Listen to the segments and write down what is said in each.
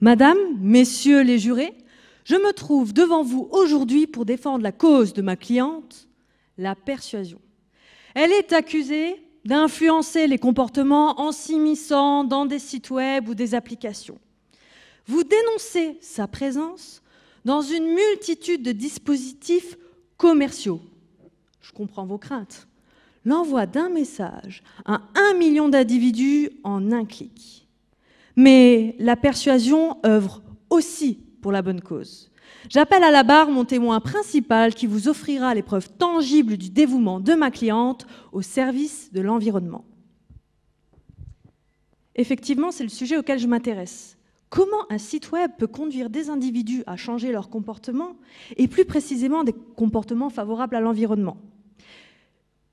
Madame, Messieurs les jurés, je me trouve devant vous aujourd'hui pour défendre la cause de ma cliente, la persuasion. Elle est accusée d'influencer les comportements en s'immisçant dans des sites web ou des applications. Vous dénoncez sa présence dans une multitude de dispositifs commerciaux. Je comprends vos craintes. L'envoi d'un message à 1 million d'individus en un clic. Mais la persuasion œuvre aussi pour la bonne cause. J'appelle à la barre mon témoin principal qui vous offrira les preuves tangibles du dévouement de ma cliente au service de l'environnement. Effectivement, c'est le sujet auquel je m'intéresse. Comment un site web peut conduire des individus à changer leur comportement, et plus précisément des comportements favorables à l'environnement?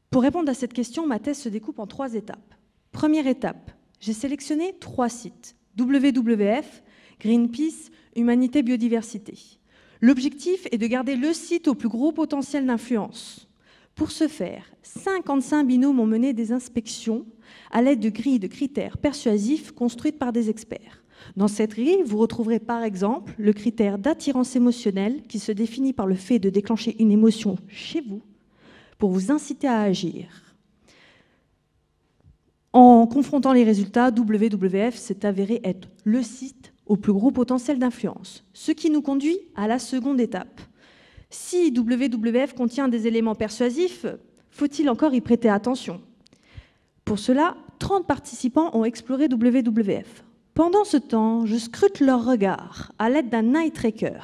Pour répondre à cette question, ma thèse se découpe en 3 étapes. Première étape, j'ai sélectionné 3 sites, WWF, Greenpeace, Humanité Biodiversité. L'objectif est de garder le site au plus gros potentiel d'influence. Pour ce faire, 55 binômes ont mené des inspections à l'aide de grilles de critères persuasifs construites par des experts. Dans cette grille, vous retrouverez par exemple le critère d'attirance émotionnelle qui se définit par le fait de déclencher une émotion chez vous pour vous inciter à agir. En confrontant les résultats, WWF s'est avéré être le site au plus gros potentiel d'influence, ce qui nous conduit à la seconde étape. Si WWF contient des éléments persuasifs, faut-il encore y prêter attention? Pour cela, 30 participants ont exploré WWF. Pendant ce temps, je scrute leur regard à l'aide d'un eye tracker,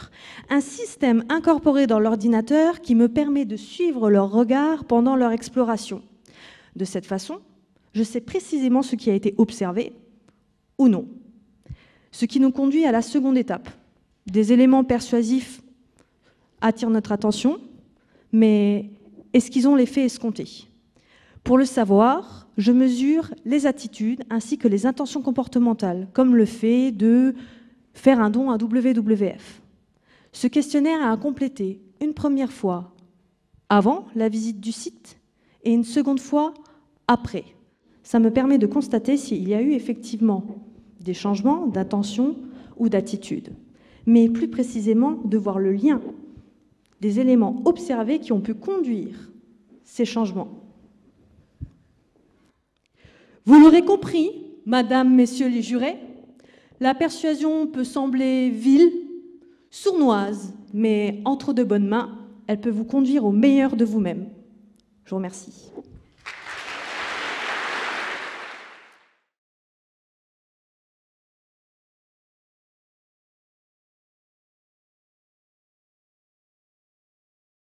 un système incorporé dans l'ordinateur qui me permet de suivre leur regard pendant leur exploration. De cette façon, je sais précisément ce qui a été observé ou non. Ce qui nous conduit à la seconde étape. Des éléments persuasifs attirent notre attention, mais est-ce qu'ils ont l'effet escompté? Pour le savoir, je mesure les attitudes ainsi que les intentions comportementales, comme le fait de faire un don à WWF. Ce questionnaire est à compléter une première fois avant la visite du site et une seconde fois après. Ça me permet de constater s'il y a eu effectivement des changements d'intention ou d'attitude, mais plus précisément de voir le lien des éléments observés qui ont pu conduire ces changements. Vous l'aurez compris, Madame, Messieurs les jurés, la persuasion peut sembler vile, sournoise, mais entre de bonnes mains, elle peut vous conduire au meilleur de vous-même. Je vous remercie.